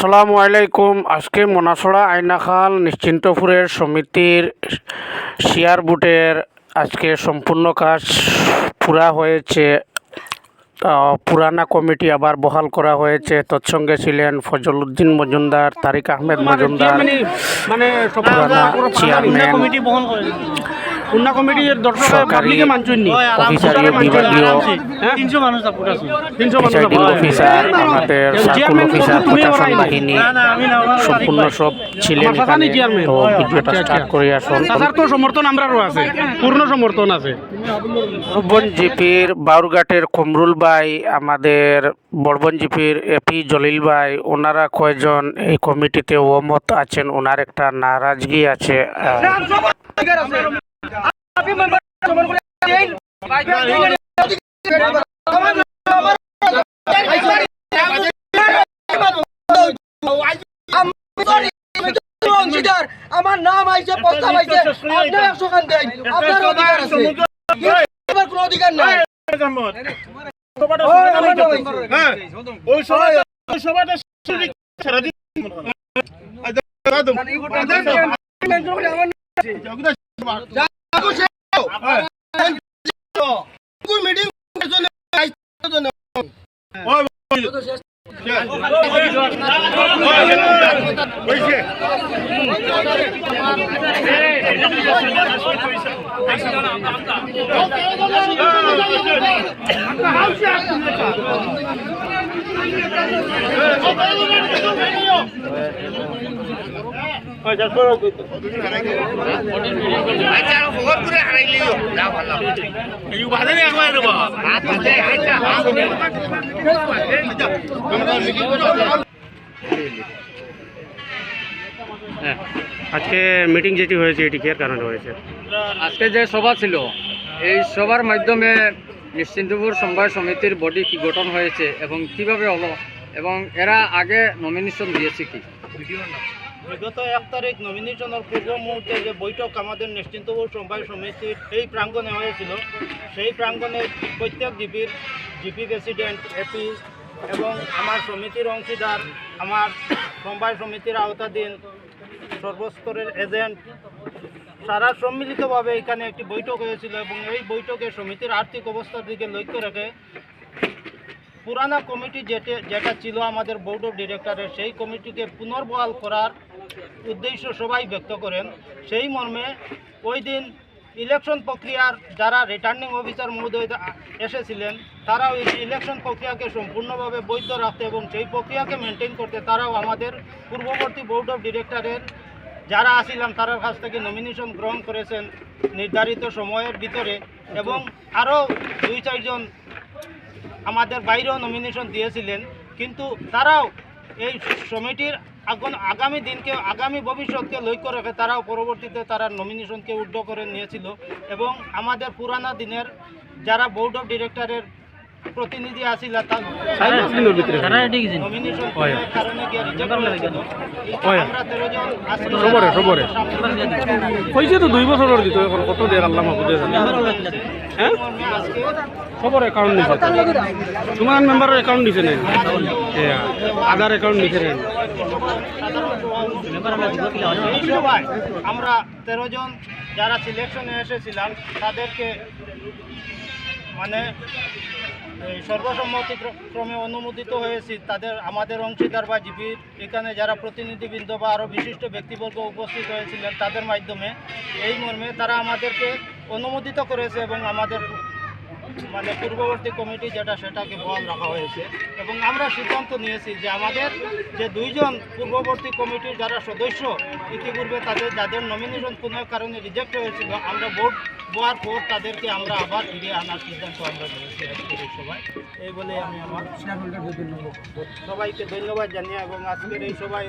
আসসালামু আলাইকুম। আজকে মনাসড়া আইনাখাল নিশ্চিন্তপুরের সমিতির শেয়ার বুটের আজকে সম্পূর্ণ কাজ পুরা হয়েছে। পুরানা কমিটি আবার বহাল করা হয়েছে। তৎসঙ্গে ছিলেন ফজল উদ্দিন মজুমদার, তারিক আহমেদ মজুমদার, পুরানা চেয়ারম্যান, সরকারি অফিসার, বিভাগীয় প্রিসাইডিং অফিসার, আমাদের সার্কুল অফিসার, প্রশাসন বাহিনী সম্পূর্ণ সব ছিলেন এখানে। তো ভিডিওটা স্টার্ট করে আসুন। সমর্থন আমরাও আছে, পূর্ণ সমর্থন আছে। বড়বন জিপির বাউরঘাটের কমরুল ভাই, আমাদের বড়বন জিপির এপি জলিল ভাই, ওনারা কয়জন এই কমিটিতে ওমত আছেন, ওনার একটা নারাজগি আছে। আমার নাম আইছে, প্রস্তাব আইছে, আপনি 100 খান দেন, আপনার অধিকার আছে, আমার কোনো অধিকার নাই। ওই সভাটা সারাদিন আজকে মিটিং যেটি হয়েছে এটি কি কারণে হয়েছে? আজকে যে সভা ছিল, এই সভার মাধ্যমে নিশ্চিন্তপুর সমবায় সমিতির বডি কি গঠন হয়েছে এবং কিভাবে হলো, এবং এরা আগে নমিনেশন দিয়েছে কি। বিগত 1 তারিখ নমিনেশনের পূর্ব মুহূর্তে যে বৈঠক আমাদের নিশ্চিন্তপুর সমবায় সমিতির এই প্রাঙ্গণে হয়েছিল, সেই প্রাঙ্গণে প্রত্যেক জিপি প্রেসিডেন্ট, এপি এবং আমার সমিতির অংশীদার, আমার সমবায় সমিতির আওতাধীন সর্বস্তরের এজেন্ট, সারা সম্মিলিতভাবে এখানে একটি বৈঠক হয়েছিল। এবং এই বৈঠকে সমিতির আর্থিক অবস্থার দিকে লক্ষ্য রেখে পুরানা কমিটি যেটা ছিল আমাদের বোর্ড অফ ডিরেক্টরের, সেই কমিটিকে পুনর্বহাল করার উদ্দেশ্য সবাই ব্যক্ত করেন। সেই মর্মে ওই দিন ইলেকশন প্রক্রিয়ার যারা রিটার্নিং অফিসার মহোদয় এসেছিলেন, তারাও এই ইলেকশন প্রক্রিয়াকে সম্পূর্ণভাবে বৈধ রাখতে এবং সেই প্রক্রিয়াকে মেনটেন করতে তারাও আমাদের পূর্ববর্তী বোর্ড অফ ডিরেক্টরের যারা আসিলাম তার কাছ থেকে নমিনেশন গ্রহণ করেছেন নির্ধারিত সময়ের ভিতরে, এবং আরও 2-4 জন আমাদের বাইরেও নমিনেশন দিয়েছিলেন। কিন্তু তারাও এই কমিটির আগামী দিনকে, আগামী ভবিষ্যৎকে লক্ষ্য রেখে তারাও পরবর্তীতে তারা নমিনেশনকে উদ্ধ করে নিয়েছিল। এবং আমাদের পুরানা দিনের যারা বোর্ড অফ ডিরেক্টরের প্রতিনিধি আসিল, নমিনেশন কারণে গিয়ে রিজেক্ট হয়েছিল। আমরা 13 জন হয়েছে তো 2 বছর দিত, এখন কত দিয়ে আল্লাহ মাহফুজে হ্যাঁ খবর অ্যাকাউন্ট দিছে, তোমার মেম্বারের অ্যাকাউন্ট দিছে না, আধার অ্যাকাউন্ট দিছে না। এই সভায় আমরা 13 জন যারা সিলেকশনে এসেছিলাম তাদেরকে মানে সর্বসম্মতিক্রমে অনুমোদিত হয়েছি। তাদের আমাদের অংশীদার বা জিপির এখানে যারা প্রতিনিধিবৃন্দ বা আরও বিশিষ্ট ব্যক্তিবর্গ উপস্থিত হয়েছিলেন তাদের মাধ্যমে এই মর্মে তারা আমাদেরকে অনুমোদিত করেছে এবং আমাদের মানে পূর্ববর্তী কমিটি যেটা সেটাকে বহাল রাখা হয়েছে। এবং আমরা সিদ্ধান্ত নিয়েছি যে আমাদের যে 2 জন পূর্ববর্তী কমিটির যারা সদস্য ইতিপূর্বে যাদের নমিনেশন কোনো কারণে রিজেক্ট হয়েছিল, আমরা ভোট হওয়ার পর তাদেরকে আমরা আবার ফিরিয়ে আনার সিদ্ধান্ত আমরা নিয়েছি আজকের এই সভায়। এই বলে আমি আমার সবাইকে ধন্যবাদ জানিয়ে এবং আজকের এই সভায়